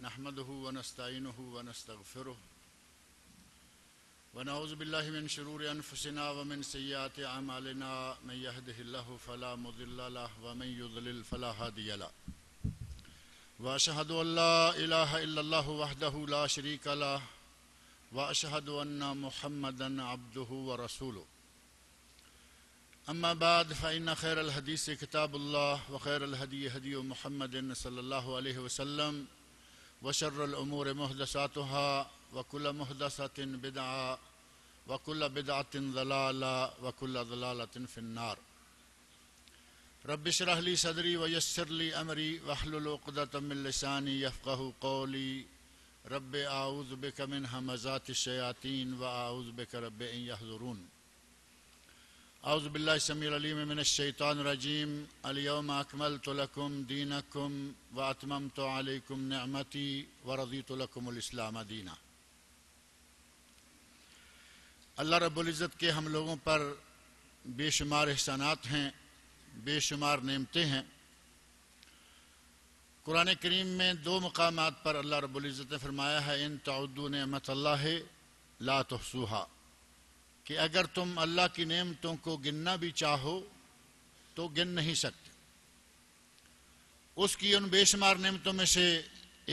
نحمده ونستعينه ونستغفره ونعوذ بالله من شرور أنفسنا ومن سيئات أعمالنا من يهده الله فلا مضل له ومن يضلل فلا هادي له وأشهد أن لا إله إلا الله وحده لا شريك له وأشهد أن محمدا عبده ورسوله أما بعد فإن خير الحديث كتاب الله وخير الهدي هدي محمد صلى الله عليه وسلم وشر الأمور محدثاتها وكل محدثة بدعة وكل بدعة ضلالة وكل ضلالة في النار رب اشرح لي صدري ويسر لي أمري واحلل عقدة من لساني يفقهوا قولي رب أعوذ بك من همزات الشياطين وأعوذ بك رب أن يحضرون أعوذ بالله السميع العليم من الشيطان الرجيم اليوم أكملت لكم دينكم وأتممت عليكم نعمتي ورضيت لكم الإسلام دينا۔ اللہ رب العزت کے ہم لوگوں پر بے شمار احسانات ہیں، بے شمار نعمتیں ہیں۔ قرآن کریم میں دو مقامات پر اللہ رب العزت نے فرمایا ہے ان تعدوا نعمت اللہ لا تحصوها، کہ اگر تم اللہ کی نعمتوں کو گننا بھی چاہو تو گن نہیں سکتے۔ اس کی ان بے شمار نعمتوں میں سے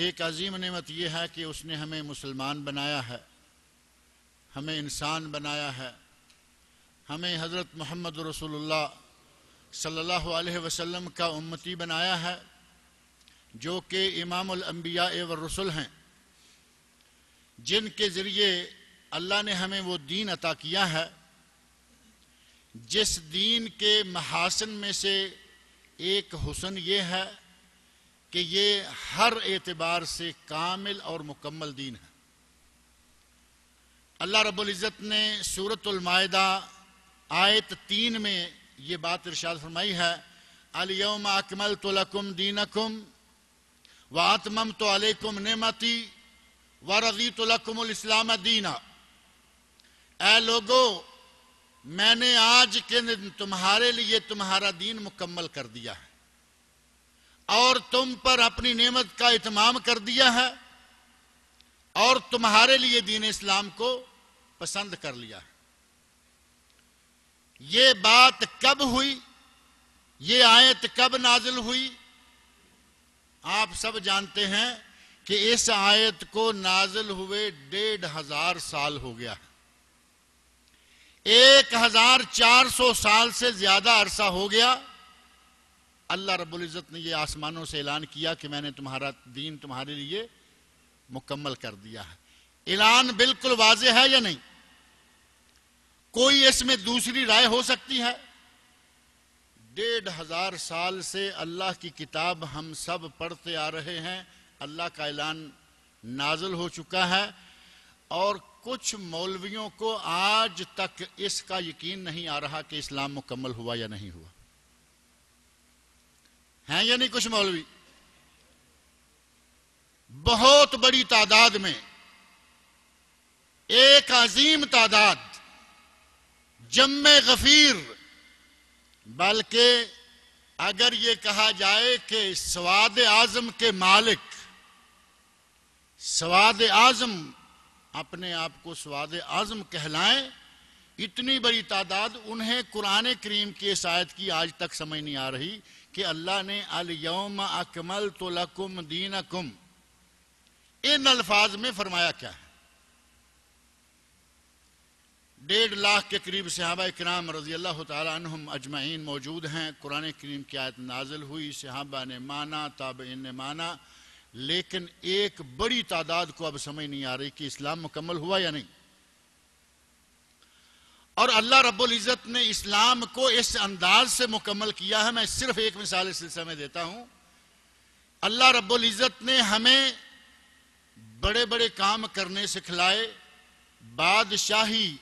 ایک عظیم نعمت یہ ہے کہ اس نے ہمیں مسلمان بنایا ہے، ہمیں انسان بنایا ہے، ہمیں حضرت محمد رسول اللہ صلی اللہ علیہ وسلم کا امتی بنایا ہے، جو کہ امام الانبیاء والرسل ہیں، جن کے ذریعے اللہ نے ہمیں وہ دین عطا کیا ہے جس دین کے محاسن میں سے ایک حسن یہ ہے کہ یہ ہر اعتبار سے کامل اور مکمل دین ہے۔ اللہ رب العزت نے سورۃ المائدہ آیت 3 میں یہ بات ارشاد فرمائی ہے الیوم اکملت لکم دینکم واتممت علیکم نعمتی ورضیت لکم الاسلام دینا۔ اے لوگو، میں نے آج کے دن تمہارے لیے تمہارا دین مکمل کر دیا ہے اور تم پر اپنی نعمت کا اتمام کر دیا ہے اور تمہارے لیے دین اسلام کو پسند کر لیا ہے۔ یہ بات کب ہوئی؟ یہ آیت کب نازل ہوئی؟ آپ سب جانتے ہیں کہ اس آیت کو نازل ہوئے 1500 سال ہو گیا ہے۔ 1400 سال سے زیادہ عرصہ ہو گیا۔ اللہ رب العزت نے یہ آسمانوں سے اعلان کیا کہ میں نے تمہارا دین تمہارے لیے مکمل کر دیا ہے۔ اعلان بالکل واضح ہے یا نہیں؟ کوئی اس میں دوسری رائے ہو سکتی ہے؟ 1500 سال سے اللہ کی کتاب ہم سب پڑھتے آ رہے ہیں، اللہ کا اعلان نازل ہو چکا ہے، اور کچھ مولویوں کو آج تک اس کا یقین نہیں آ رہا کہ اسلام مکمل ہوا یا نہیں ہوا۔ ہیں یا نہیں کچھ مولوی؟ بہت بڑی تعداد میں ایک عظیم تعداد جم غفیر، بلکہ اگر یہ کہا جائے کہ سواد اعظم کے مالک، سواد اعظم اپنے آپ کو سواد اعظم کہلائیں، اتنی بڑی تعداد، انہیں قرآن کریم کی اس آیت کی آج تک سمجھ نہیں آ رہی کہ اللہ نے الیوم اکملت لکم دینکم ان الفاظ میں فرمایا کیا ہے۔ 1.5 لاکھ کے قریب صحابہ کرام رضی اللہ تعالی عنہم اجمعین موجود ہیں۔ قرآن کریم کی آیت نازل ہوئی، صحابہ نے مانا، تابعین نے مانا، لیکن ایک بڑی تعداد کو اب سمجھ نہیں آ رہی کہ اسلام مکمل ہوا یا نہیں۔ اور اللہ رب العزت نے اسلام کو اس انداز سے مکمل کیا ہے۔ میں صرف ایک مثال اس سلسلے میں دیتا ہوں۔ اللہ رب العزت نے ہمیں بڑے بڑے کام کرنے سکھلائے، بادشاہی،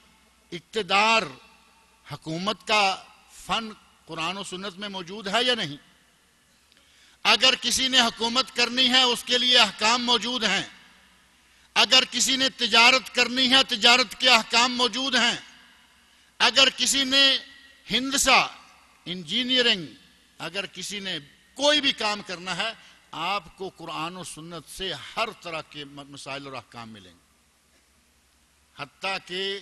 اقتدار، حکومت کا فن قرآن و سنت میں موجود ہے یا نہیں؟ اگر کسی نے حکومت کرنی ہے اس کے لیے احکام موجود ہیں، اگر کسی نے تجارت کرنی ہے تجارت کے احکام موجود ہیں، اگر کسی نے ہندسہ، انجینئرنگ، اگر کسی نے کوئی بھی کام کرنا ہے آپ کو قرآن و سنت سے ہر طرح کے مسائل اور احکام ملیں گے، حتیٰ کہ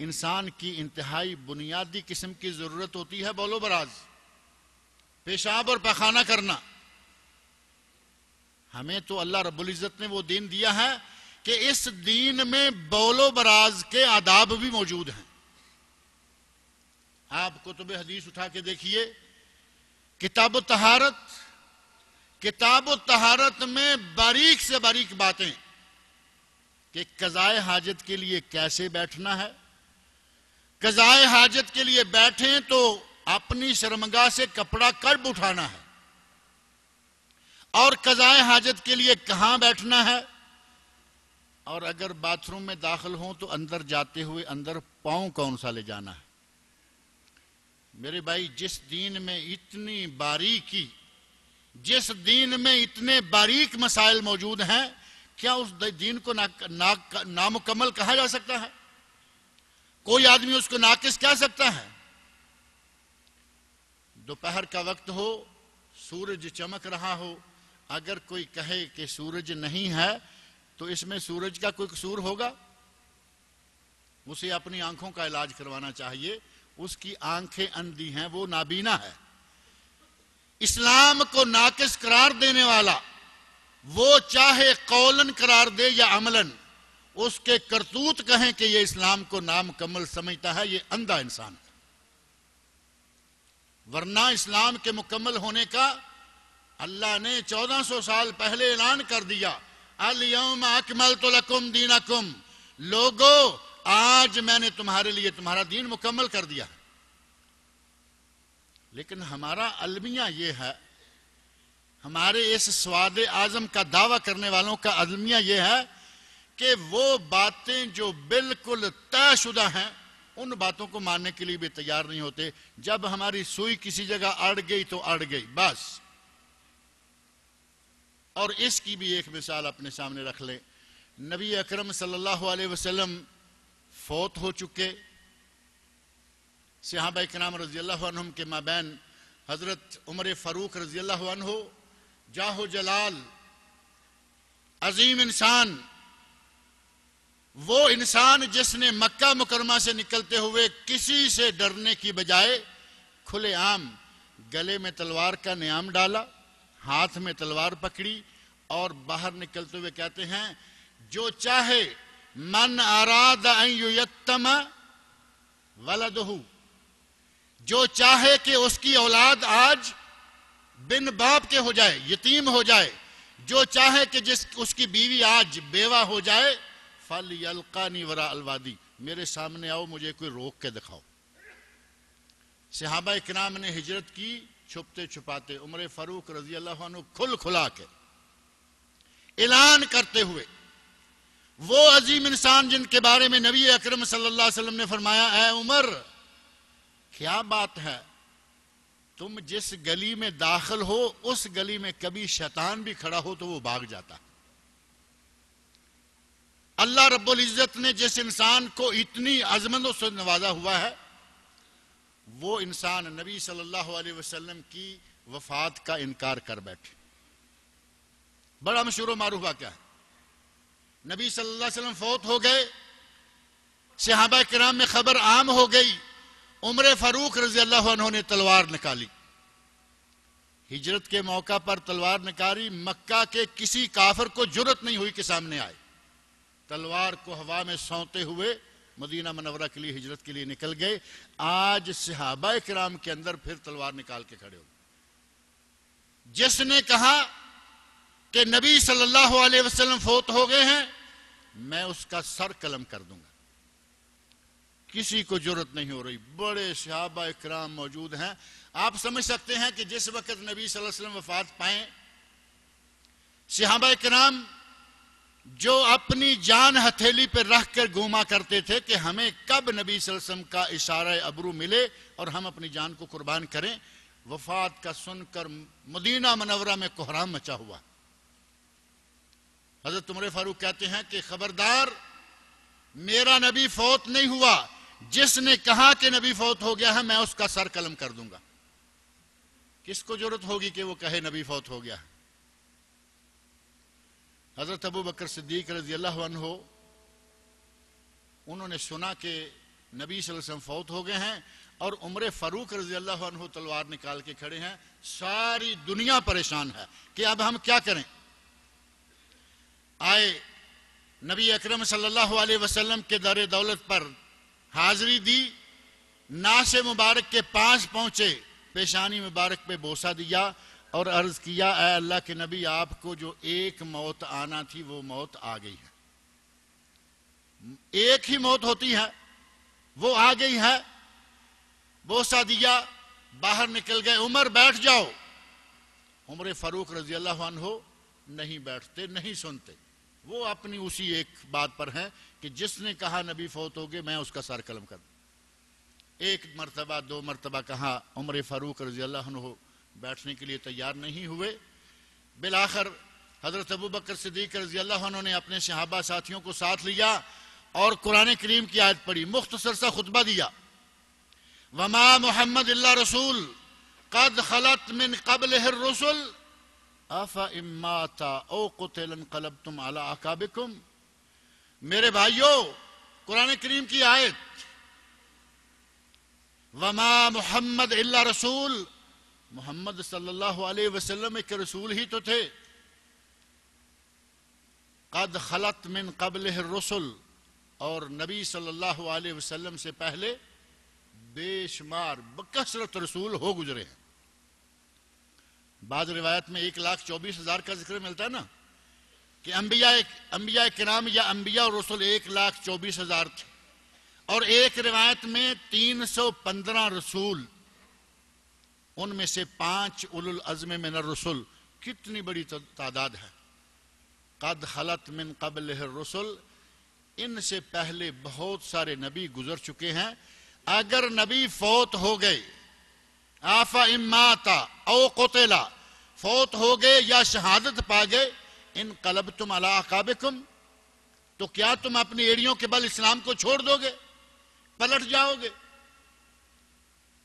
انسان کی انتہائی بنیادی قسم کی ضرورت ہوتی ہے بول و براز، پیشاب اور پخانہ کرنا۔ ہمیں تو اللہ رب العزت نے وہ دین دیا ہے کہ اس دین میں بول و براز کے آداب بھی موجود ہیں۔ آپ کتب حدیث اٹھا کے دیکھیے، کتاب الطہارت میں باریک سے باریک باتیں کہ قضائے حاجت کے لیے کیسے بیٹھنا ہے، قضائے حاجت کے لیے بیٹھیں تو اپنی شرمگاہ سے کپڑا کب اٹھانا ہے، اور قضائے حاجت کے لیے کہاں بیٹھنا ہے، اور اگر باتھ روم میں داخل ہوں تو اندر جاتے ہوئے اندر پاؤں کون سا لے جانا ہے۔ میرے بھائی، جس دین میں اتنی باریکی، جس دین میں اتنے باریک مسائل موجود ہیں، کیا اس دین کو نامکمل کہا جا سکتا ہے؟ کوئی آدمی اس کو ناقص کہہ سکتا ہے؟ دوپہر کا وقت ہو، سورج چمک رہا ہو، اگر کوئی کہے کہ سورج نہیں ہے تو اس میں سورج کا کوئی قصور ہوگا؟ اسے اپنی آنکھوں کا علاج کروانا چاہیے، اس کی آنکھیں اندھی ہیں، وہ نابینا ہے۔ اسلام کو ناقص قرار دینے والا، وہ چاہے قولن قرار دے یا عملاً، اس کے کرتوت کہیں کہ یہ اسلام کو نامکمل سمجھتا ہے، یہ اندھا انسان ہے۔ ورنہ اسلام کے مکمل ہونے کا اللہ نے 1400 سال پہلے اعلان کر دیا، الیوم اکملت لکم دینکم، لوگو آج میں نے تمہارے لیے تمہارا دین مکمل کر دیا۔ لیکن ہمارا المیہ یہ ہے، ہمارے اس سواد اعظم کا دعویٰ کرنے والوں کا المیہ یہ ہے کہ وہ باتیں جو بالکل طے شدہ ہیں ان باتوں کو ماننے کے لیے بھی تیار نہیں ہوتے۔ جب ہماری سوئی کسی جگہ اڑ گئی تو اڑ گئی بس۔ اور اس کی بھی ایک مثال اپنے سامنے رکھ لیں، نبی اکرم صلی اللہ علیہ وسلم فوت ہو چکے، صحابہ کرام رضی اللہ عنہم کے مابین حضرت عمر فاروق رضی اللہ عنہ، جاہ و جلال، عظیم انسان، وہ انسان جس نے مکہ مکرمہ سے نکلتے ہوئے کسی سے ڈرنے کی بجائے کھلے عام گلے میں تلوار کا نیام ڈالا، ہاتھ میں تلوار پکڑی اور باہر نکلتے ہوئے کہتے ہیں، جو چاہے من اراد ان یتم ولدہ، جو چاہے کہ اس کی اولاد آج بن باپ کے ہو جائے، یتیم ہو جائے، جو چاہے کہ اس کی بیوی آج بیوہ ہو جائے، فَلْيَلْقَانِي وَرَاءَ الْوَادِي، میرے سامنے آؤ، مجھے کوئی روک کے دکھاؤ۔ صحابہ اکرام نے ہجرت کی چھپتے چھپاتے، عمر فاروق رضی اللہ عنہ کھل کھلا کے اعلان کرتے ہوئے، وہ عظیم انسان جن کے بارے میں نبی اکرم صلی اللہ علیہ وسلم نے فرمایا، اے عمر، کیا بات ہے، تم جس گلی میں داخل ہو اس گلی میں کبھی شیطان بھی کھڑا ہو تو وہ بھاگ جاتا۔ اللہ رب العزت نے جس انسان کو اتنی عظمتوں سے نوازا ہوا ہے، وہ انسان نبی صلی اللہ علیہ وسلم کی وفات کا انکار کر بیٹھے۔ بڑا مشہور و معروف واقعہ ہے، نبی صلی اللہ علیہ وسلم فوت ہو گئے، صحابہ کرام میں خبر عام ہو گئی، عمر فاروق رضی اللہ عنہ نے تلوار نکالی، ہجرت کے موقع پر تلوار نکالی، مکہ کے کسی کافر کو جرأت نہیں ہوئی کہ سامنے آئے، تلوار کو ہوا میں سونتے ہوئے مدینہ منورہ کے لیے ہجرت کے لیے نکل گئے۔ آج صحابہ کرام کے اندر پھر تلوار نکال کے کھڑے ہو، جس نے کہا کہ نبی صلی اللہ علیہ وسلم فوت ہو گئے ہیں، میں اس کا سر قلم کر دوں گا، کسی کو جرأت نہیں ہو رہی۔ بڑے صحابہ کرام موجود ہیں، آپ سمجھ سکتے ہیں کہ جس وقت نبی صلی اللہ علیہ وسلم وفات پائیں، صحابہ کرام جو اپنی جان ہتھیلی پر رکھ کر گھوما کرتے تھے کہ ہمیں کب نبی صلی اللہ علیہ وسلم کا اشارہ ابرو ملے اور ہم اپنی جان کو قربان کریں، وفات کا سن کر مدینہ منورہ میں کوہرام مچا ہوا۔ حضرت عمر فاروق کہتے ہیں کہ خبردار، میرا نبی فوت نہیں ہوا، جس نے کہا کہ نبی فوت ہو گیا ہے میں اس کا سر قلم کر دوں گا۔ کس کو جرأت ہوگی کہ وہ کہے نبی فوت ہو گیا ہے؟ حضرت ابو بکر صدیق رضی اللہ عنہ انہوں نے سنا کہ نبی صلی اللہ علیہ وسلم فوت ہو گئے ہیں، اور عمر فاروق رضی اللہ عنہ تلوار نکال کے کھڑے ہیں. ساری دنیا پریشان ہے کہ اب ہم کیا کریں. آئے نبی اکرم صلی اللہ علیہ وسلم کے در دولت پر حاضری دی، ناس مبارک کے پاس پہنچے، پیشانی مبارک پہ بوسہ دیا اور عرض کیا اے اللہ کے نبی، آپ کو جو ایک موت آنا تھی وہ موت آ گئی ہے. ایک ہی موت ہوتی ہے، وہ آ گئی ہے. بوسہ دیا، باہر نکل گئے. عمر بیٹھ جاؤ. عمر فاروق رضی اللہ عنہ نہیں بیٹھتے، نہیں سنتے. وہ اپنی اسی ایک بات پر ہیں کہ جس نے کہا نبی فوت ہو گئے میں اس کا سر قلم کر دوں. ایک مرتبہ دو مرتبہ کہا، عمر فاروق رضی اللہ عنہ بیٹھنے کے لیے تیار نہیں ہوئے. بالآخر حضرت ابو بکر صدیق رضی اللہ عنہ نے اپنے صحابہ ساتھیوں کو ساتھ لیا اور قرآن کریم کی آیت پڑھی، مختصر سا خطبہ دیا. وما محمد اللہ رسول قد خلت من قبلہ الرسل افإن مات او قتل انقلبتم علی اعقابکم. میرے بھائیو، قرآن کریم کی آیت وما محمد الا رسول، محمد صلی اللہ علیہ وسلم ایک رسول ہی تو تھے. قد خلت من قبلہ الرسل، اور نبی صلی اللہ علیہ وسلم سے پہلے بے شمار بکثرت رسول ہو گزرے ہیں. بعض روایت میں 1,24,000 کا ذکر ملتا ہے نا، کہ انبیاء کرام یا انبیاء اور رسول 1,24,000 تھے، اور ایک روایت میں 315 رسول، ان میں سے 5 اولو العزم من الرسل. کتنی بڑی تعداد ہے. قد خلت من قبلہ الرسل، ان سے پہلے بہت سارے نبی گزر چکے ہیں. اگر نبی فوت ہو گئے، افإن مات او قتل، فوت ہو گئے یا شہادت پا گئے، انقلبتم علی اعقابکم، تو کیا تم اپنی ایڑیوں کے بل اسلام کو چھوڑ دو گے، پلٹ جاؤ گے؟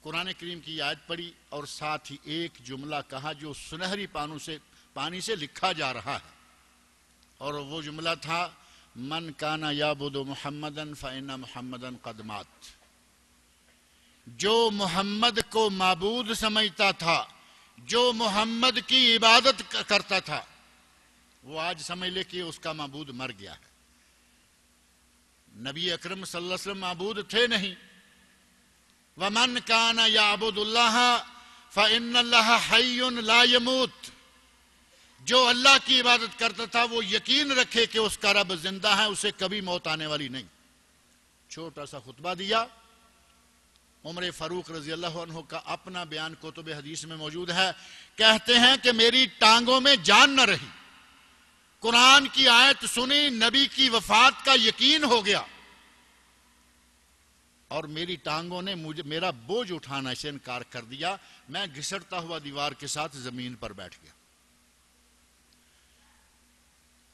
قرآن کریم کی آیت پڑھی اور ساتھ ہی ایک جملہ کہا جو سنہری پانی سے لکھا جا رہا ہے، اور وہ جملہ تھا من کانا یعبد محمدن فإن محمدن قد مات. جو محمد کو معبود سمجھتا تھا، جو محمد کی عبادت کرتا تھا، وہ آج سمجھ لے کہ اس کا معبود مر گیا ہے. نبی اکرم صلی اللہ علیہ وسلم معبود تھے نہیں. وَمَنْ كَانَ يَعْبُدُ اللَّهَ فَإِنَّ اللَّهَ حَيٌّ لَا يَمُوتُ. جو اللہ کی عبادت کرتا تھا وہ یقین رکھے کہ اس کا رب زندہ ہے، اسے کبھی موت آنے والی نہیں. چھوٹا سا خطبہ دیا. عمر فاروق رضی اللہ عنہ کا اپنا بیان کتب حدیث میں موجود ہے. کہتے ہیں کہ میری ٹانگوں میں جان نہ رہی، قرآن کی آیت سنی، نبی کی وفات کا یقین ہو گیا، اور میری ٹانگوں نے مجھے میرا بوجھ اٹھانا سے انکار کر دیا. میں گھسٹتا ہوا دیوار کے ساتھ زمین پر بیٹھ گیا.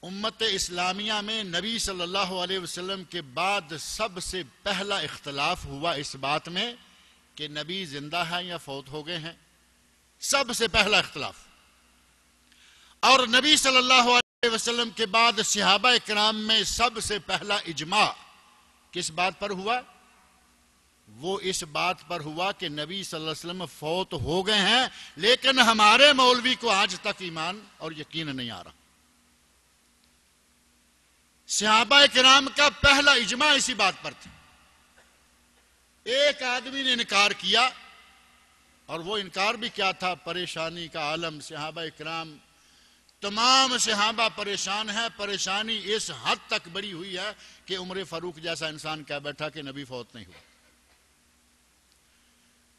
امت اسلامیہ میں نبی صلی اللہ علیہ وسلم کے بعد سب سے پہلا اختلاف ہوا اس بات میں کہ نبی زندہ ہیں یا فوت ہو گئے ہیں. سب سے پہلا اختلاف. اور نبی صلی اللہ علیہ وسلم کے بعد صحابہ کرام میں سب سے پہلا اجماع کس بات پر ہوا؟ وہ اس بات پر ہوا کہ نبی صلی اللہ علیہ وسلم فوت ہو گئے ہیں، لیکن ہمارے مولوی کو آج تک ایمان اور یقین نہیں آ رہا. صحابہ کرام کا پہلا اجماع اسی بات پر تھا. ایک آدمی نے انکار کیا، اور وہ انکار بھی کیا تھا؟ پریشانی کا عالم. صحابہ کرام تمام صحابہ پریشان ہیں. پریشانی اس حد تک بڑی ہوئی ہے کہ عمر فاروق جیسا انسان کہہ بیٹھا کہ نبی فوت نہیں ہوا.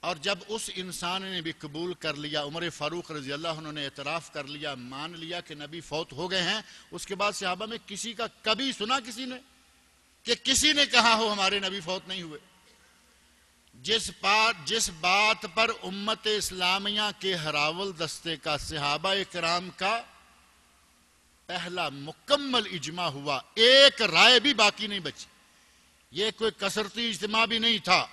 اور جب اس انسان نے بھی قبول کر لیا، عمر فاروق رضی اللہ عنہ نے اعتراف کر لیا، مان لیا کہ نبی فوت ہو گئے ہیں، اس کے بعد صحابہ میں کسی کا کبھی سنا کسی نے کہ کسی نے کہا ہو ہمارے نبی فوت نہیں ہوئے؟ جس بات پر امت اسلامیہ کے ہراول دستے کا، صحابہ کرام کا پہلا مکمل اجماع ہوا، ایک رائے بھی باقی نہیں بچی. یہ کوئی کثرتی اجتماع بھی نہیں تھا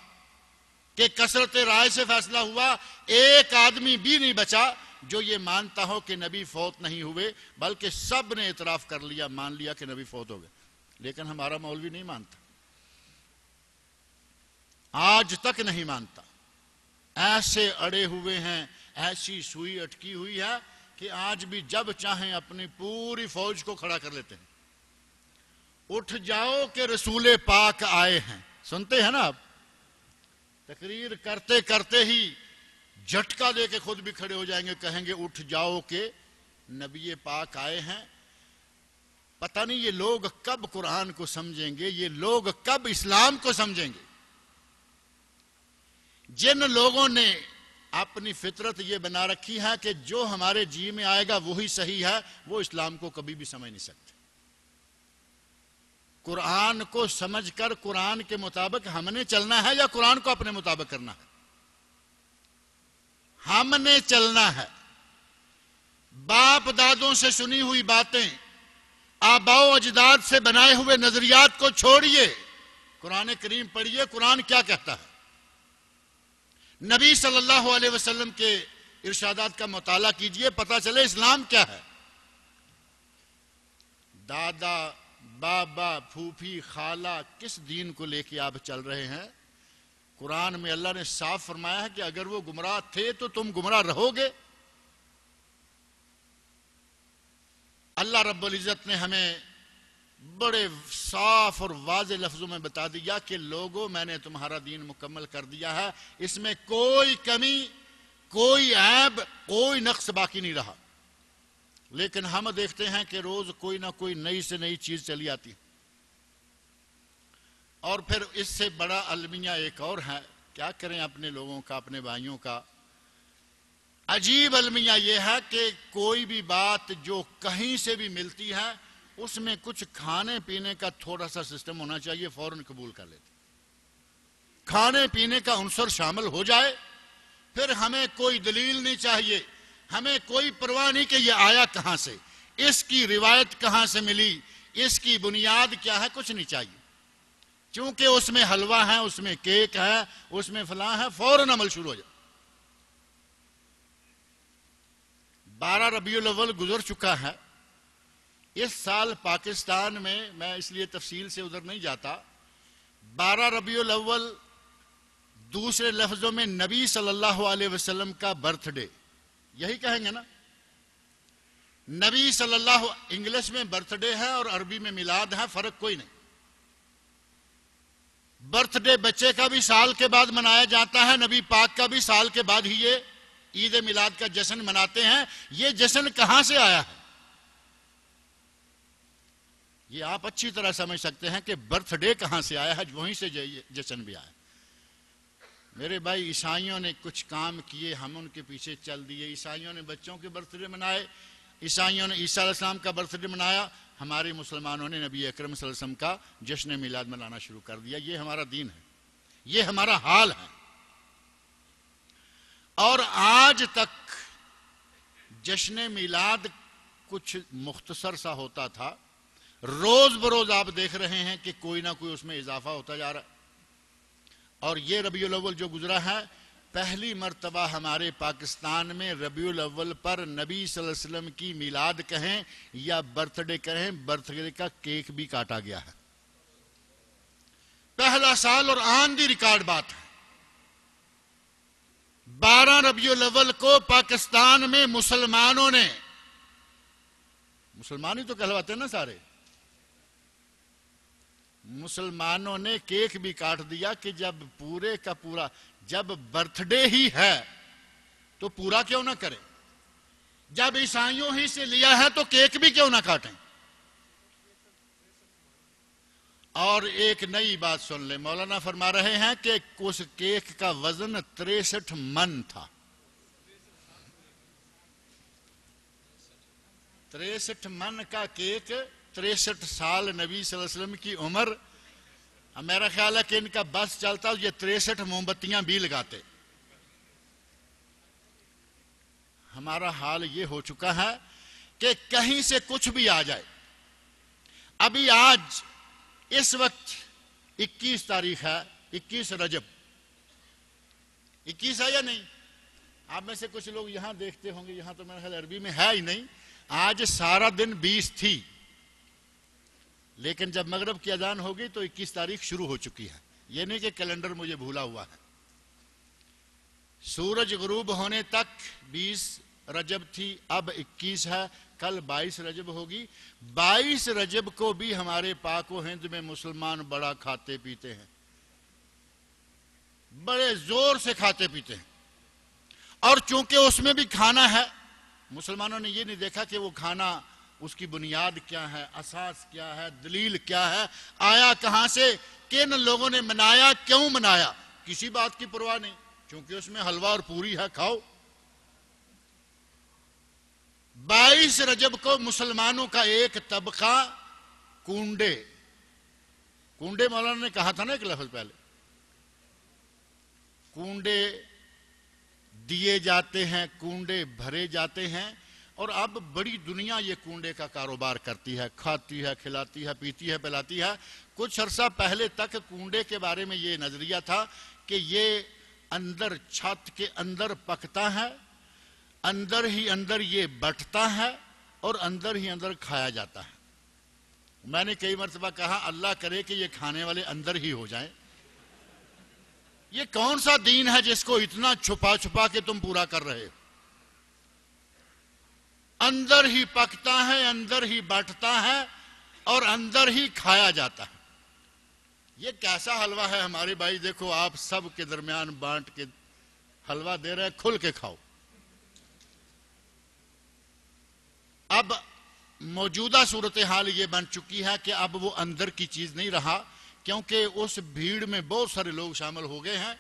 کہ کثرت رائے سے فیصلہ ہوا، ایک آدمی بھی نہیں بچا جو یہ مانتا ہو کہ نبی فوت نہیں ہوئے، بلکہ سب نے اعتراف کر لیا، مان لیا کہ نبی فوت ہو گئے، لیکن ہمارا مولوی نہیں مانتا، آج تک نہیں مانتا۔ ایسے اڑے ہوئے ہیں، ایسی سوئی اٹکی ہوئی ہے کہ آج بھی جب چاہیں اپنی پوری فوج کو کھڑا کر لیتے ہیں۔ اٹھ جاؤ کہ رسول پاک آئے ہیں، سنتے ہیں نا آپ، تقریر کرتے کرتے ہی جھٹکا دے کے خود بھی کھڑے ہو جائیں گے، کہیں گے اٹھ جاؤ کہ نبی پاک آئے ہیں۔ پتہ نہیں یہ لوگ کب قرآن کو سمجھیں گے، یہ لوگ کب اسلام کو سمجھیں گے۔ جن لوگوں نے اپنی فطرت یہ بنا رکھی ہے کہ جو ہمارے جی میں آئے گا وہی صحیح ہے، وہ اسلام کو کبھی بھی سمجھ نہیں سکتے۔ قرآن کو سمجھ کر قرآن کے مطابق ہم نے چلنا ہے یا قرآن کو اپنے مطابق کرنا ہے؟ ہم نے چلنا ہے۔ باپ دادوں سے سنی ہوئی باتیں، آباء و اجداد سے بنائے ہوئے نظریات کو چھوڑیے، قرآن کریم پڑھیے، قرآن کیا کہتا ہے۔ نبی صلی اللہ علیہ وسلم کے ارشادات کا مطالعہ کیجئے، پتہ چلے اسلام کیا ہے۔ دادا، بابا، پھوپھی، خالہ، کس دین کو لے کے آپ چل رہے ہیں؟ قرآن میں اللہ نے صاف فرمایا ہے کہ اگر وہ گمراہ تھے تو تم گمراہ رہو گے۔ اللہ رب العزت نے ہمیں بڑے صاف اور واضح لفظوں میں بتا دیا کہ لوگوں، میں نے تمہارا دین مکمل کر دیا ہے، اس میں کوئی کمی، کوئی عیب، کوئی نقص باقی نہیں رہا۔ لیکن ہم دیکھتے ہیں کہ روز کوئی نہ کوئی نئی سے نئی چیز چلی آتی ہے۔ اور پھر اس سے بڑا المیہ ایک اور ہے، کیا کریں اپنے لوگوں کا، اپنے بھائیوں کا۔ عجیب المیہ یہ ہے کہ کوئی بھی بات جو کہیں سے بھی ملتی ہے، اس میں کچھ کھانے پینے کا تھوڑا سا سسٹم ہونا چاہیے، فوراً قبول کر لیتے۔ کھانے پینے کا عنصر شامل ہو جائے، پھر ہمیں کوئی دلیل نہیں چاہیے، ہمیں کوئی پرواہ نہیں کہ یہ آیا کہاں سے، اس کی روایت کہاں سے ملی، اس کی بنیاد کیا ہے، کچھ نہیں چاہیے۔ چونکہ اس میں حلوہ ہے، اس میں کیک ہے، اس میں فلاں ہے، فوراً عمل شروع ہو جائے۔ 12 ربیع الاول گزر چکا ہے۔ اس سال پاکستان میں اس لیے تفصیل سے ادھر نہیں جاتا، 12 ربیع الاول دوسرے لفظوں میں نبی صلی اللہ علیہ وسلم کا برتھ ڈے، یہی کہیں گے نا۔ نبی صلی اللہ، انگلش میں برتھ ڈے ہے اور عربی میں میلاد ہے، فرق کوئی نہیں۔ برتھ ڈے بچے کا بھی سال کے بعد منایا جاتا ہے، نبی پاک کا بھی سال کے بعد ہی یہ عید میلاد کا جشن مناتے ہیں۔ یہ جشن کہاں سے آیا ہے؟ یہ آپ اچھی طرح سمجھ سکتے ہیں کہ برتھ ڈے کہاں سے آیا ہے، وہیں سے جشن بھی آیا۔ میرے بھائی، عیسائیوں نے کچھ کام کیے، ہم ان کے پیچھے چل دیے۔ عیسائیوں نے بچوں کے برتھ ڈے منائے، عیسائیوں نے عیسیٰ علیہ السلام کا برتھ ڈے منایا، ہمارے مسلمانوں نے نبی اکرم صلی اللہ علیہ وسلم کا جشن میلاد منانا شروع کر دیا۔ یہ ہمارا دین ہے، یہ ہمارا حال ہے۔ اور آج تک جشن میلاد کچھ مختصر سا ہوتا تھا، روز بروز آپ دیکھ رہے ہیں کہ کوئی نہ کوئی اس میں اضافہ ہوتا جا رہا ہے۔ اور یہ ربیع الاول جو گزرا ہے، پہلی مرتبہ ہمارے پاکستان میں ربیع الاول پر نبی صلی اللہ علیہ وسلم کی میلاد کہیں یا برتھ ڈے کہیں، برتھ ڈے کا کیک بھی کاٹا گیا ہے۔ پہلا سال اور آن دی ریکارڈ بات ہے۔ 12 ربیع الاول کو پاکستان میں مسلمانوں نے، مسلمان ہی تو کہلواتے ہیں نا سارے، مسلمانوں نے کیک بھی کاٹ دیا کہ جب پورے کا پورا، جب برتھ ڈے ہی ہے تو پورا کیوں نہ کریں، جب عیسائیوں ہی سے لیا ہے تو کیک بھی کیوں نہ کاٹیں۔ اور ایک نئی بات سن لیں، مولانا فرما رہے ہیں کہ اس کیک کا وزن 63 من تھا۔ 63 من کا کیک، 63 سال نبی صلی اللہ علیہ وسلم کی عمر، میرا خیال ہے کہ ان کا بس چلتا یہ 63 موم بتیاں بھی لگاتے۔ ہمارا حال یہ ہو چکا ہے کہ کہیں سے کچھ بھی آ جائے۔ ابھی آج اس وقت 21 تاریخ ہے، 21 رجب، 21 ہے یا نہیں؟ آپ میں سے کچھ لوگ یہاں دیکھتے ہوں گے، یہاں تو میرے خیال عربی میں ہے ہی نہیں، آج سارا دن 20 تھی، لیکن جب مغرب کی اذان ہوگی تو 21 تاریخ شروع ہو چکی ہے. یہ نہیں کہ کیلنڈر مجھے بھولا ہوا ہے. سورج غروب ہونے تک 20 رجب تھی، اب 21 ہے، کل 22 رجب ہوگی. 22 رجب کو بھی ہمارے پاک و ہند میں مسلمان بڑا کھاتے پیتے ہیں، بڑے زور سے کھاتے پیتے ہیں. اور چونکہ اس میں بھی کھانا ہے، مسلمانوں نے یہ نہیں دیکھا کہ وہ کھانا اس کی بنیاد کیا ہے، اساس کیا ہے، دلیل کیا ہے، آیا کہاں سے، کن لوگوں نے منایا، کیوں منایا، کسی بات کی پرواہ نہیں، چونکہ اس میں حلوہ اور پوری ہے، کھاؤ. 22 رجب کو مسلمانوں کا ایک طبقہ کنڈے مولانا نے کہا تھا نا ایک لفظ پہلے، کنڈے دیے جاتے ہیں، کنڈے بھرے جاتے ہیں. اور اب بڑی دنیا یہ کنڈے کا کاروبار کرتی ہے، کھاتی ہے، کھلاتی ہے، پیتی ہے، پلاتی ہے. کچھ عرصہ پہلے تک کنڈے کے بارے میں یہ نظریہ تھا کہ یہ اندر چھت کے اندر پکتا ہے، اندر ہی اندر یہ بٹتا ہے اور اندر ہی اندر کھایا جاتا ہے. میں نے کئی مرتبہ کہا اللہ کرے کہ یہ کھانے والے اندر ہی ہو جائیں. یہ کون سا دین ہے جس کو اتنا چھپا چھپا کے تم پورا کر رہے ہو؟ اندر ہی پکتا ہے، اندر ہی بٹتا ہے اور اندر ہی کھایا جاتا ہے. یہ کیسا حلوہ ہے ہمارے بھائی؟ دیکھو آپ سب کے درمیان بانٹ کے حلوہ دے رہے، کھل کے کھاؤ. اب موجودہ صورتحال یہ بن چکی ہے کہ اب وہ اندر کی چیز نہیں رہا، کیونکہ اس بھیڑ میں بہت سارے لوگ شامل ہو گئے ہیں.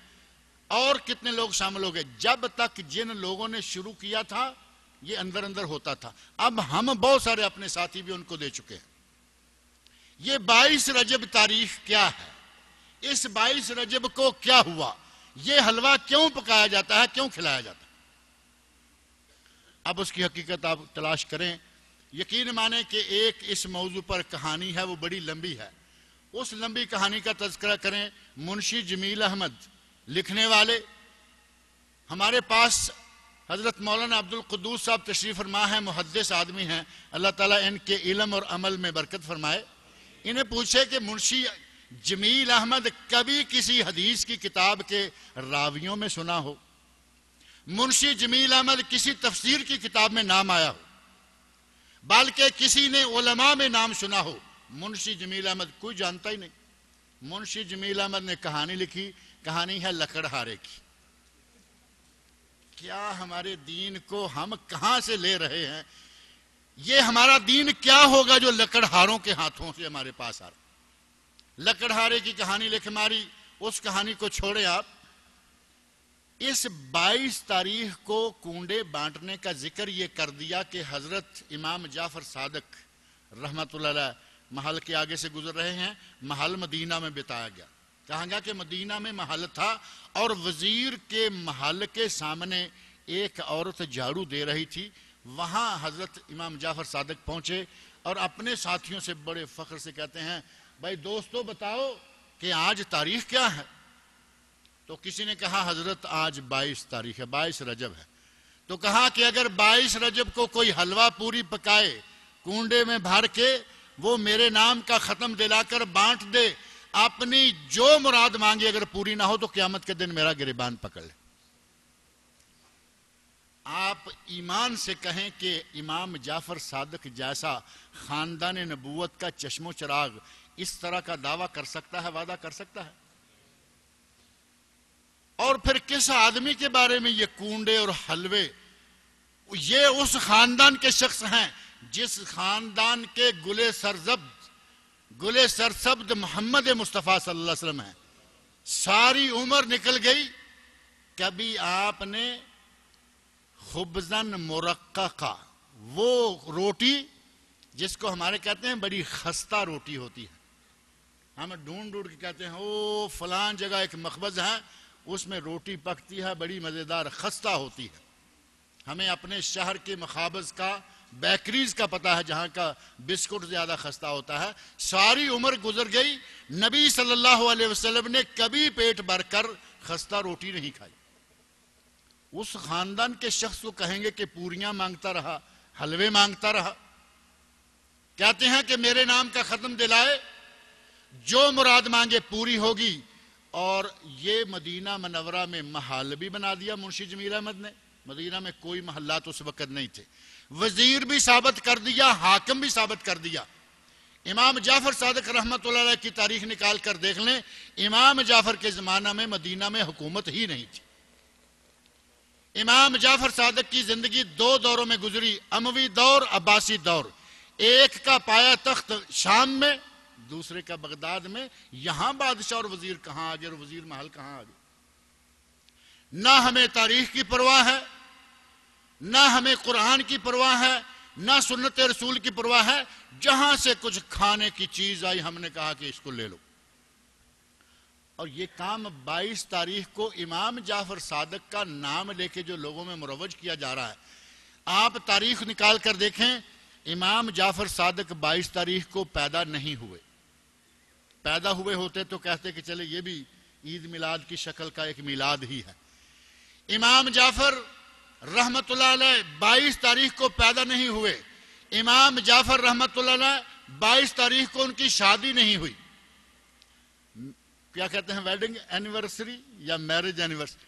اور کتنے لوگ شامل ہو گئے؟ جب تک جن لوگوں نے شروع کیا تھا یہ اندر اندر ہوتا تھا، اب ہم بہت سارے اپنے ساتھی بھی ان کو دے چکے ہیں. یہ 22 رجب تاریخ کیا ہے؟ اس 22 رجب کو کیا ہوا؟ یہ حلوہ کیوں پکایا جاتا ہے، کیوں کھلایا جاتا ہے؟ اب اس کی حقیقت آپ تلاش کریں. یقین مانیں کہ ایک اس موضوع پر کہانی ہے، وہ بڑی لمبی ہے. اس لمبی کہانی کا تذکرہ کریں. منشی جمیل احمد لکھنے والے، ہمارے پاس حضرت مولانا عبد القدوس صاحب تشریف فرما ہیں، محدث آدمی ہیں، اللہ تعالیٰ ان کے علم اور عمل میں برکت فرمائے. انہیں پوچھے کہ منشی جمیل احمد کبھی کسی حدیث کی کتاب کے راویوں میں سنا ہو؟ منشی جمیل احمد کسی تفسیر کی کتاب میں نام آیا ہو؟ بلکہ کسی نے علماء میں نام سنا ہو؟ منشی جمیل احمد کوئی جانتا ہی نہیں. منشی جمیل احمد نے کہانی لکھی، کہانی ہے لکڑہارے کی. کیا ہمارے دین کو ہم کہاں سے لے رہے ہیں؟ یہ ہمارا دین کیا ہوگا جو لکڑہاروں کے ہاتھوں سے ہمارے پاس آ رہا؟ لکڑہارے کی کہانی لکھ ماری. اس کہانی کو چھوڑے آپ. اس 22 تاریخ کو کنڈے بانٹنے کا ذکر یہ کر دیا کہ حضرت امام جعفر صادق رحمت اللہ علیہ محل کے آگے سے گزر رہے ہیں. محل مدینہ میں بتایا گیا، کہا گیا کہ مدینہ میں محل تھا اور وزیر کے محل کے سامنے ایک عورت جھاڑو دے رہی تھی. وہاں حضرت امام جعفر صادق پہنچے اور اپنے ساتھیوں سے بڑے فخر سے کہتے ہیں بھائی دوستو بتاؤ کہ آج تاریخ کیا ہے؟ تو کسی نے کہا حضرت آج 22 تاریخ ہے، 22 رجب ہے. تو کہا کہ اگر 22 رجب کو کوئی حلوہ پوری پکائے کنڈے میں بھر کے، وہ میرے نام کا ختم دلا کر بانٹ دے، اپنی جو مراد مانگی اگر پوری نہ ہو تو قیامت کے دن میرا گریبان پکڑ لے. آپ ایمان سے کہیں کہ امام جعفر صادق جیسا خاندان نبوت کا چشم و چراغ اس طرح کا دعویٰ کر سکتا ہے، وعدہ کر سکتا ہے؟ اور پھر کس آدمی کے بارے میں یہ کنڈے اور حلوے؟ یہ اس خاندان کے شخص ہیں جس خاندان کے گلے سرسبد محمد مصطفیٰ صلی اللہ علیہ وسلم ہیں. ساری عمر نکل گئی، کبھی آپ نے خبزن مرققہ، وہ روٹی جس کو ہمارے کہتے ہیں بڑی خستہ روٹی ہوتی ہے، ہم ڈھونڈ کے کہتے ہیں او فلان جگہ ایک مخبز ہے، اس میں روٹی پکتی ہے بڑی مزیدار، خستہ ہوتی ہے. ہمیں اپنے شہر کے مخابز کا، بیکریز کا پتہ ہے جہاں کا بسکٹ زیادہ خستہ ہوتا ہے. ساری عمر گزر گئی، نبی صلی اللہ علیہ وسلم نے کبھی پیٹ بھر کر خستہ روٹی نہیں کھائی. اس خاندان کے شخص کو کہیں گے کہ پوریاں مانگتا رہا، حلوے مانگتا رہا؟ کہتے ہیں کہ میرے نام کا ختم دلائے، جو مراد مانگے پوری ہوگی۔ اور یہ مدینہ منورہ میں محل بھی بنا دیا منشی جمیل احمد نے۔ مدینہ میں کوئی محلات اس وقت نہیں تھے، وزیر بھی ثابت کر دیا، حاکم بھی ثابت کر دیا۔ امام جعفر صادق رحمۃ اللہ علیہ کی تاریخ نکال کر دیکھ لیں، امام جعفر کے زمانہ میں مدینہ میں حکومت ہی نہیں تھی۔ امام جعفر صادق کی زندگی دو دوروں میں گزری، اموی دور، عباسی دور۔ ایک کا پایا تخت شام میں، دوسرے کا بغداد میں۔ یہاں بادشاہ اور وزیر کہاں آگے اور وزیر محل کہاں آگے؟ نہ ہمیں تاریخ کی پرواہ ہے، نہ ہمیں قرآن کی پرواہ ہے، نہ سنت رسول کی پرواہ ہے۔ جہاں سے کچھ کھانے کی چیز آئی ہم نے کہا کہ اس کو لے لو۔ اور یہ کام 22 تاریخ کو امام جعفر صادق کا نام لے کے جو لوگوں میں مروج کیا جا رہا ہے، آپ تاریخ نکال کر دیکھیں، امام جعفر صادق 22 تاریخ کو پیدا نہیں ہوئے۔ پیدا ہوئے ہوتے تو کہتے کہ چلے یہ بھی عید میلاد کی شکل کا ایک میلاد ہی ہے۔ امام جعفر رحمت اللہ علیہ 22 تاریخ کو پیدا نہیں ہوئے۔ امام جعفر رحمت اللہ علیہ 22 تاریخ کو ان کی شادی نہیں ہوئی۔ کیا کہتے ہیں، ویڈنگ اینیورسری یا میرج اینیورسری؟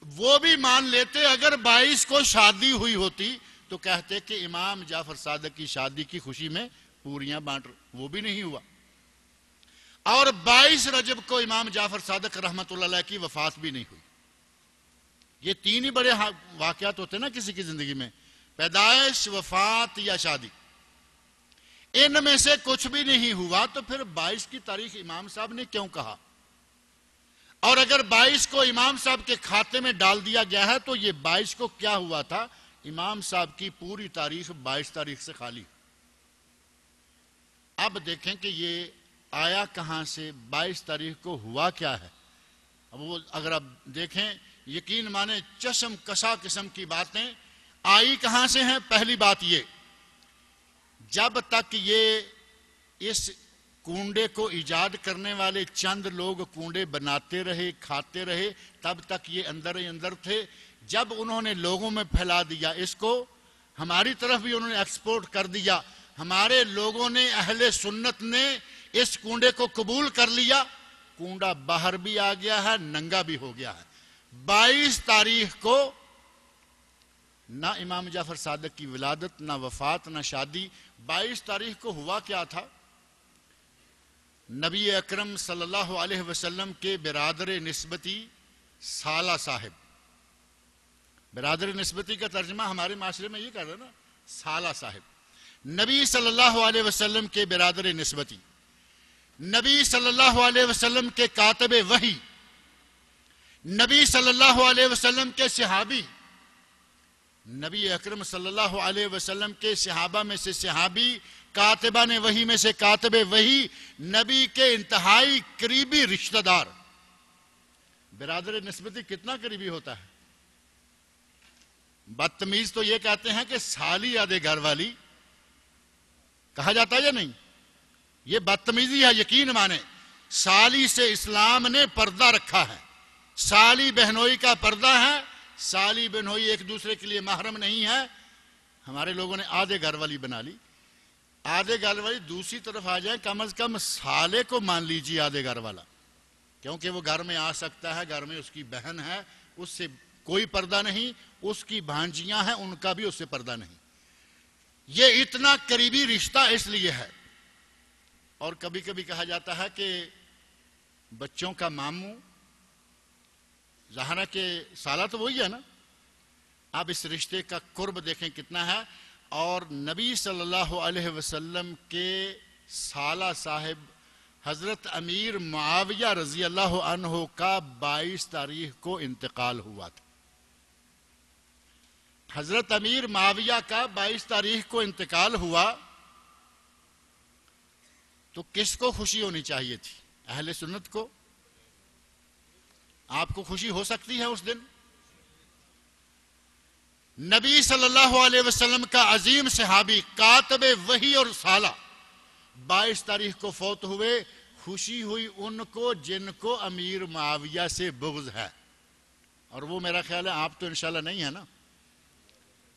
وہ بھی مان لیتے اگر 22 کو شادی ہوئی ہوتی تو کہتے کہ امام جعفر صادق کی شادی کی خوشی میں پوریاں بانٹ، وہ بھی نہیں ہوا۔ اور 22 رجب کو امام جعفر صادق رحمت اللہ علیہ کی وفات بھی نہیں ہوئی۔ یہ تین ہی بڑے واقعات ہوتے ہیں نا کسی کی زندگی میں، پیدائش، وفات یا شادی۔ ان میں سے کچھ بھی نہیں ہوا تو پھر 22 کی تاریخ امام صاحب نے کیوں کہا؟ اور اگر 22 کو امام صاحب کے کھاتے میں ڈال دیا گیا ہے تو یہ 22 کو کیا ہوا تھا؟ امام صاحب کی پوری تاریخ 22 تاریخ سے خالی۔ اب دیکھیں کہ یہ آیا کہاں سے، 22 تاریخ کو ہوا کیا ہے۔ اب وہ اگر آپ دیکھیں، یقین مانے چشم کشا قسم کی باتیں آئی کہاں سے ہیں۔ پہلی بات یہ، جب تک یہ اس کنڈے کو ایجاد کرنے والے چند لوگ کنڈے بناتے رہے، کھاتے رہے، تب تک یہ اندر ہی اندر تھے۔ جب انہوں نے لوگوں میں پھیلا دیا اس کو، ہماری طرف بھی انہوں نے ایکسپورٹ کر دیا، ہمارے لوگوں نے، اہل سنت نے اس کنڈے کو قبول کر لیا، کنڈا باہر بھی آ گیا ہے، ننگا بھی ہو گیا ہے۔ 22 تاریخ کو نہ امام جعفر صادق کی ولادت، نہ وفات، نہ شادی۔ 22 تاریخ کو ہوا کیا تھا؟ نبی اکرم صلی اللہ علیہ وسلم کے برادر نسبتی سالہ صاحب، برادر نسبتی کا ترجمہ ہمارے معاشرے میں یہ کر رہا ہے نا، سالہ صاحب۔ نبی صلی اللہ علیہ وسلم کے برادر نسبتی، نبی صلی اللہ علیہ وسلم کے کاتب وحی، نبی صلی اللہ علیہ وسلم کے صحابی، نبی اکرم صلی اللہ علیہ وسلم کے صحابہ میں سے صحابی، کاتبان وحی میں سے کاتب وحی، نبی کے انتہائی قریبی رشتہ دار۔ برادر نسبتی کتنا قریبی ہوتا ہے؟ بدتمیز تو یہ کہتے ہیں کہ سالی آدھے گھر والی کہا جاتا ہے یا نہیں؟ یہ بدتمیزی ہے، یقین مانے۔ سالی سے اسلام نے پردہ رکھا ہے، سالی بہنوئی کا پردہ ہے، سالی بہنوئی ایک دوسرے کے لیے محرم نہیں ہے۔ ہمارے لوگوں نے آدھے گھر والی بنا لی، آدھے گھر والی دوسری طرف آ جائے، کم از کم سالے کو مان لیجیے آدھے گھر والا، کیونکہ وہ گھر میں آ سکتا ہے، گھر میں اس کی بہن ہے، اس سے کوئی پردہ نہیں، اس کی بھانجیاں ہیں، ان کا بھی اس سے پردہ نہیں۔ یہ اتنا قریبی رشتہ اس لیے ہے۔ اور کبھی کبھی کہا جاتا ہے کہ بچوں کا ماموں، ظاہر ہے کہ سالہ تو وہی ہے نا۔ اب اس رشتے کا قرب دیکھیں کتنا ہے۔ اور نبی صلی اللہ علیہ وسلم کے سالہ صاحب حضرت امیر معاویہ رضی اللہ عنہ کا 22 تاریخ کو انتقال ہوا تھا۔ حضرت امیر معاویہ کا 22 تاریخ کو انتقال ہوا تو کس کو خوشی ہونی چاہیے تھی؟ اہل سنت کو۔ آپ کو خوشی ہو سکتی ہے اس دن؟ نبی صلی اللہ علیہ وسلم کا عظیم صحابی، کاتب وحی اور سالہ 22 تاریخ کو فوت ہوئے۔ خوشی ہوئی ان کو جن کو امیر معاویہ سے بغض ہے۔ اور وہ میرا خیال ہے آپ تو انشاءاللہ نہیں ہے نا،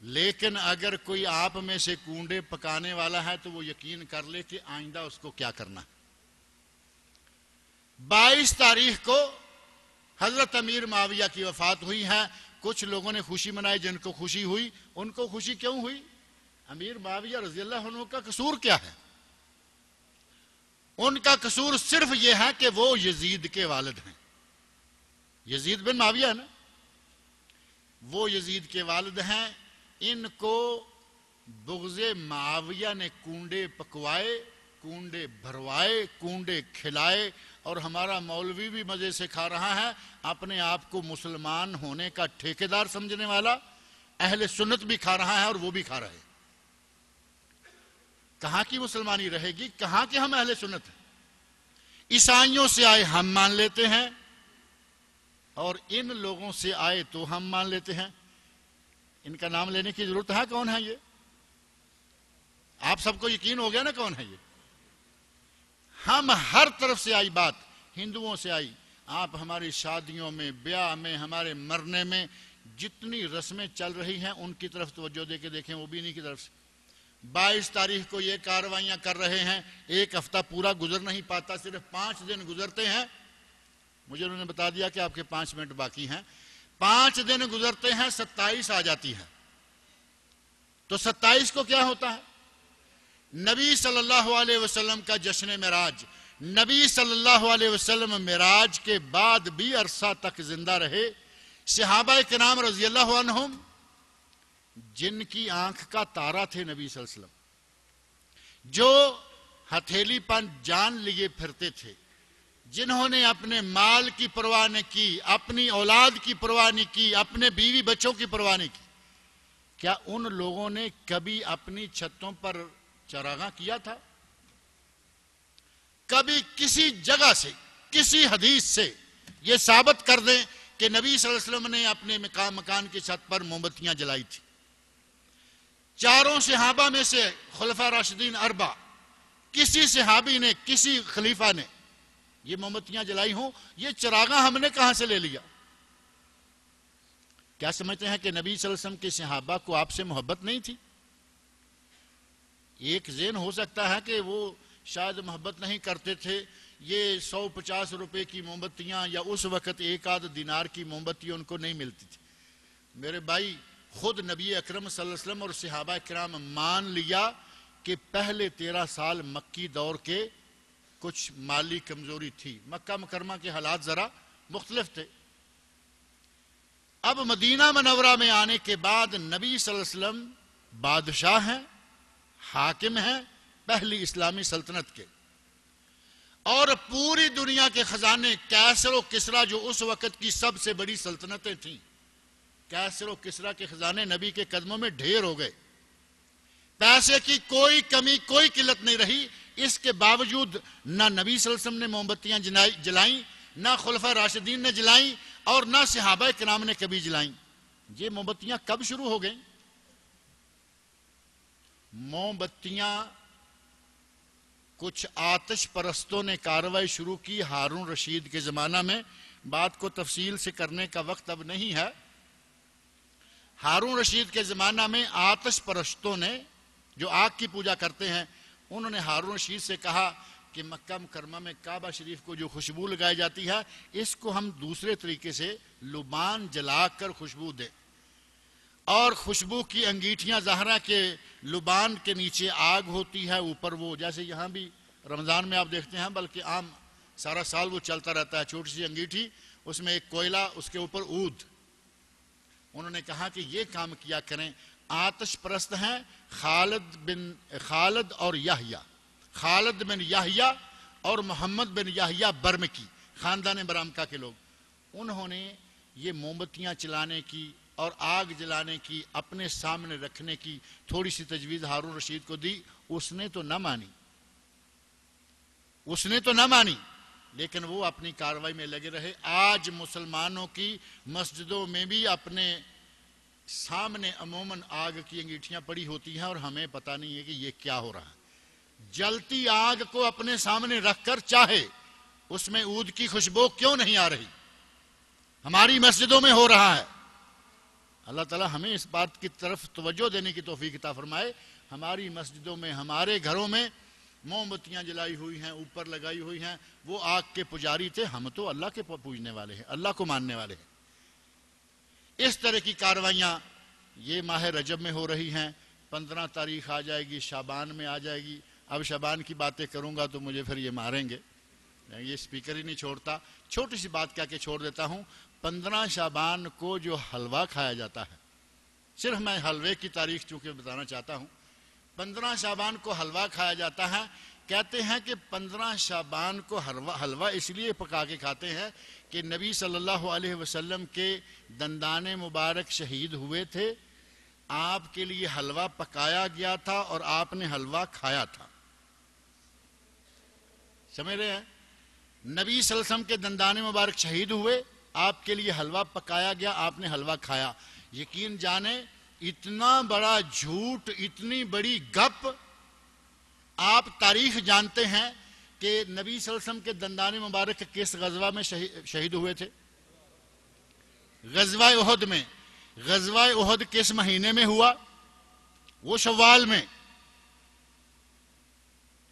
لیکن اگر کوئی آپ میں سے کونڈے پکانے والا ہے تو وہ یقین کر لے کہ آئندہ اس کو کیا کرنا ہے۔ 22 تاریخ کو حضرت امیر معاویہ کی وفات ہوئی ہے۔ کچھ لوگوں نے خوشی منائی، جن کو خوشی ہوئی ان کو خوشی کیوں ہوئی؟ امیر معاویہ رضی اللہ عنہ کا قصور کیا ہے؟ ان کا قصور صرف یہ ہے کہ وہ یزید کے والد ہیں، یزید بن معاویہ ہے نا، وہ یزید کے والد ہیں۔ ان کو بغض معاویہ نے کونڈے پکوائے، کونڈے بھروائے، کونڈے کھلائے، اور ہمارا مولوی بھی مزے سے کھا رہا ہے، اپنے آپ کو مسلمان ہونے کا ٹھیکیدار سمجھنے والا اہل سنت بھی کھا رہا ہے اور وہ بھی کھا رہے۔ کہاں کی مسلمانی رہے گی؟ کہاں کے ہم اہل سنت ہیں؟ عیسائیوں سے آئے ہم مان لیتے ہیں اور ان لوگوں سے آئے تو ہم مان لیتے ہیں۔ ان کا نام لینے کی ضرورت ہے؟ کون ہے یہ؟ آپ سب کو یقین ہو گیا نا کون ہے یہ؟ ہم ہر طرف سے آئی بات، ہندوؤں سے آئی، آپ ہماری شادیوں میں، بیاہ میں، ہمارے مرنے میں جتنی رسمیں چل رہی ہیں ان کی طرف توجہ دے کے دیکھیں، وہ بھی انہی کی طرف سے۔ 22 تاریخ کو یہ کاروائیاں کر رہے ہیں، ایک ہفتہ پورا گزر نہیں پاتا، صرف 5 دن گزرتے ہیں۔ مجھے انہوں نے بتا دیا کہ آپ کے 5 منٹ باقی ہیں۔ 5 دن گزرتے ہیں، 27 آ جاتی ہے۔ تو 27 کو کیا ہوتا ہے؟ نبی صلی اللہ علیہ وسلم کا جشن معراج۔ نبی صلی اللہ علیہ وسلم معراج کے بعد بھی عرصہ تک زندہ رہے۔ صحابہ کرام رضی اللہ عنہم جن کی آنکھ کا تارا تھے نبی صلی اللہ علیہ وسلم، جو ہتھیلی پر جان لیے پھرتے تھے، جنہوں نے اپنے مال کی پرواہ نہ کی، اپنی اولاد کی پرواہ نہیں کی، اپنے بیوی بچوں کی پرواہ نہیں کی، کیا ان لوگوں نے کبھی اپنی چھتوں پر چراغاں کیا تھا؟ کبھی کسی جگہ سے، کسی حدیث سے یہ ثابت کر دیں کہ نبی صلی اللہ علیہ وسلم نے اپنے مکان کی چھت پر موم بتیاں جلائی تھی؟ چاروں صحابہ میں سے خلفاء راشدین اربع، کسی صحابی نے، کسی خلیفہ نے یہ موم بتیاں جلائی ہوں؟ یہ چراغاں ہم نے کہاں سے لے لیا؟ کیا سمجھتے ہیں کہ نبی صلی اللہ علیہ وسلم کے صحابہ کو آپ سے محبت نہیں تھی؟ ایک ذہن ہو سکتا ہے کہ وہ شاید محبت نہیں کرتے تھے، یہ 150 روپے کی موم بتیاں یا اس وقت 1 دینار کی موم بتی ان کو نہیں ملتی تھی۔ میرے بھائی، خود نبی اکرم صلی اللہ علیہ وسلم اور صحابہ کرام مان لیا کہ پہلے 13 سال مکی دور کے کچھ مالی کمزوری تھی، مکہ مکرمہ کے حالات ذرا مختلف تھے۔ اب مدینہ منورہ میں آنے کے بعد نبی صلی اللہ علیہ وسلم بادشاہ ہیں، حاکم ہیں پہلی اسلامی سلطنت کے، اور پوری دنیا کے خزانے کیسر و کسریٰ جو اس وقت کی سب سے بڑی سلطنتیں تھیں، کیسر و کسریٰ کے خزانے نبی کے قدموں میں ڈھیر ہو گئے، پیسے کی کوئی کمی، کوئی قلت نہیں رہی۔ اس کے باوجود نہ نبی صلی اللہ علیہ وسلم نے موم بتیاں جلائیں، نہ خلفاء راشدین نے جلائیں، اور نہ صحابہ کرام نے کبھی جلائیں۔ یہ موم بتیاں کب شروع ہو گئیں؟ موم بتیاں کچھ آتش پرستوں نے کارروائی شروع کی ہارون رشید کے زمانہ میں، بات کو تفصیل سے کرنے کا وقت اب نہیں ہے۔ ہارون رشید کے زمانہ میں آتش پرستوں نے، جو آگ کی پوجا کرتے ہیں، انہوں نے ہارون رشید سے کہا کہ مکہ مکرمہ میں کعبہ شریف کو جو خوشبو لگائی جاتی ہے، اس کو ہم دوسرے طریقے سے لبان جلا کر خوشبو دیں، اور خوشبو کی انگیٹھیاں، ظاہرہ کے لبان کے نیچے آگ ہوتی ہے، اوپر وہ، جیسے یہاں بھی رمضان میں آپ دیکھتے ہیں، بلکہ عام سارا سال وہ چلتا رہتا ہے، چھوٹی سی انگیٹھی، اس میں ایک کوئلہ، اس کے اوپر عود۔ انہوں نے کہا کہ یہ کام کیا کریں۔ آتش پرست ہیں خالد اور یحییٰ، خالد بن یحییٰ اور محمد بن یحییٰ برمکی، خاندان برامکا کے لوگ، انہوں نے یہ موم بتیاں چلانے کی اور آگ جلانے کی، اپنے سامنے رکھنے کی تھوڑی سی تجویز ہارون رشید کو دی۔ اس نے تو نہ مانی، لیکن وہ اپنی کارروائی میں لگے رہے۔ آج مسلمانوں کی مسجدوں میں بھی اپنے سامنے عموماً آگ کی انگیٹھیاں پڑی ہوتی ہیں، اور ہمیں پتہ نہیں ہے کہ یہ کیا ہو رہا ہے۔ جلتی آگ کو اپنے سامنے رکھ کر چاہے اس میں عود کی خوشبو کیوں نہیں آ رہی؟ ہماری مسجدوں میں ہو رہا ہے۔ اللہ تعالی ہمیں اس بات کی طرف توجہ دینے کی توفیق عطا فرمائے۔ ہماری مسجدوں میں، ہمارے گھروں میں موم بتیاں جلائی ہوئی ہیں، اوپر لگائی ہوئی ہیں، وہ آگ کے پجاری تھے، ہم تو اللہ کے پوجنے والے ہیں، اللہ کو ماننے والے ہیں۔ اس طرح کی کاروائیاں یہ ماہ رجب میں ہو رہی ہیں۔ 15 تاریخ آ جائے گی، شعبان میں آ جائے گی۔ اب شعبان کی باتیں کروں گا تو مجھے پھر یہ ماریں گے، یہ سپیکر ہی نہیں چھوڑتا۔ چھوٹی سی بات کہہ کے چھوڑ دیتا ہوں۔ 15 شعبان کو جو حلوہ کھایا جاتا ہے، صرف میں حلوے کی تاریخ چونکہ بتانا چاہتا ہوں، 15 شعبان کو حلوہ کھایا جاتا ہے۔ کہتے ہیں کہ 15 شعبان کو حلوہ اس لیے پکا کے کھاتے ہیں کہ نبی صلی اللہ علیہ وسلم کے دندان مبارک شہید ہوئے تھے، آپ کے لیے حلوہ پکایا گیا تھا اور آپ نے حلوہ کھایا تھا۔ سمجھ رہے ہیں؟ نبی صلی اللہ علیہ وسلم کے دندان مبارک شہید ہوئے، آپ کے لیے حلوہ پکایا گیا، آپ نے حلوہ کھایا۔ یقین جانیں اتنا بڑا جھوٹ، اتنی بڑی گپ۔ آپ تاریخ جانتے ہیں کہ نبی صلی اللہ علیہ وسلم کے دندان مبارک کس غزوہ میں شہید ہوئے تھے؟ غزوہ احد میں۔ غزوہ احد کس مہینے میں ہوا؟ وہ شوال میں۔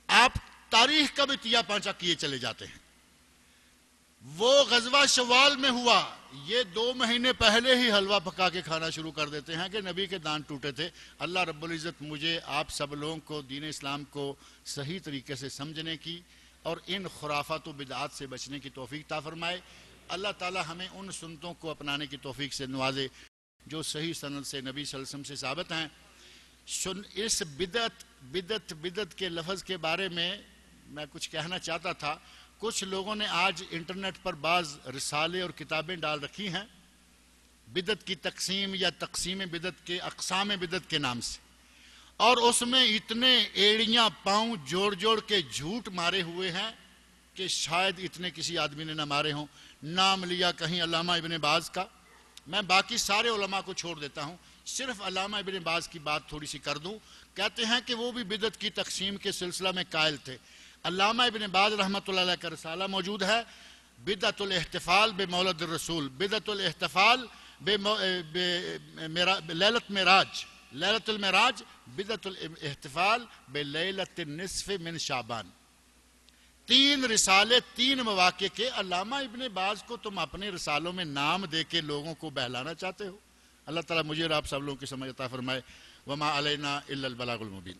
آپ تاریخ کا بھی تیا پانچا کیے چلے جاتے ہیں۔ وہ غزوہ شوال میں ہوا، یہ 2 مہینے پہلے ہی حلوہ پکا کے کھانا شروع کر دیتے ہیں کہ نبی کے دان ٹوٹے تھے۔ اللہ رب العزت مجھے آپ سب لوگوں کو دین اسلام کو صحیح طریقے سے سمجھنے کی اور ان خرافات و بدعات سے بچنے کی توفیق عطا فرمائے۔ اللہ تعالی ہمیں ان سنتوں کو اپنانے کی توفیق سے نوازے جو صحیح سند سے نبی صلی اللہ علیہ وسلم سے ثابت ہیں۔ اس بدعت کے لفظ کے بارے میں کچھ کہنا چاہتا تھا۔ کچھ لوگوں نے آج انٹرنیٹ پر بعض رسالے اور کتابیں ڈال رکھی ہیں بدعت کی تقسیم یا تقسیم بدعت کے اقسام بدعت کے نام سے، اور اس میں اتنے ایڑیاں پاؤں جوڑ جوڑ کے جھوٹ مارے ہوئے ہیں کہ شاید اتنے کسی آدمی نے نہ مارے ہوں۔ نام لیا کہیں علامہ ابن باز کا، میں باقی سارے علماء کو چھوڑ دیتا ہوں، صرف علامہ ابن باز کی بات تھوڑی سی کر دوں۔ کہتے ہیں کہ وہ بھی بدعت کی تقسیم کے سلسلہ میں قائل تھے۔ علامہ ابن باز رحمۃ اللہ علیہ کا رسالہ موجود ہے، بدعت الاحتفال بمولد الرسول، بدعت الاحتفال لیلت المعراج، بدعت الاحتفال بلیلت النصف من شعبان۔ 3 رسالے 3 مواقع کے۔ علامہ ابن باز کو تم اپنے رسالوں میں نام دے کے لوگوں کو بہلانا چاہتے ہو۔ اللہ تعالیٰ مجھے اور آپ سب لوگوں کی سمجھ عطا فرمائے۔ وما علینا الا البلاغ المبین۔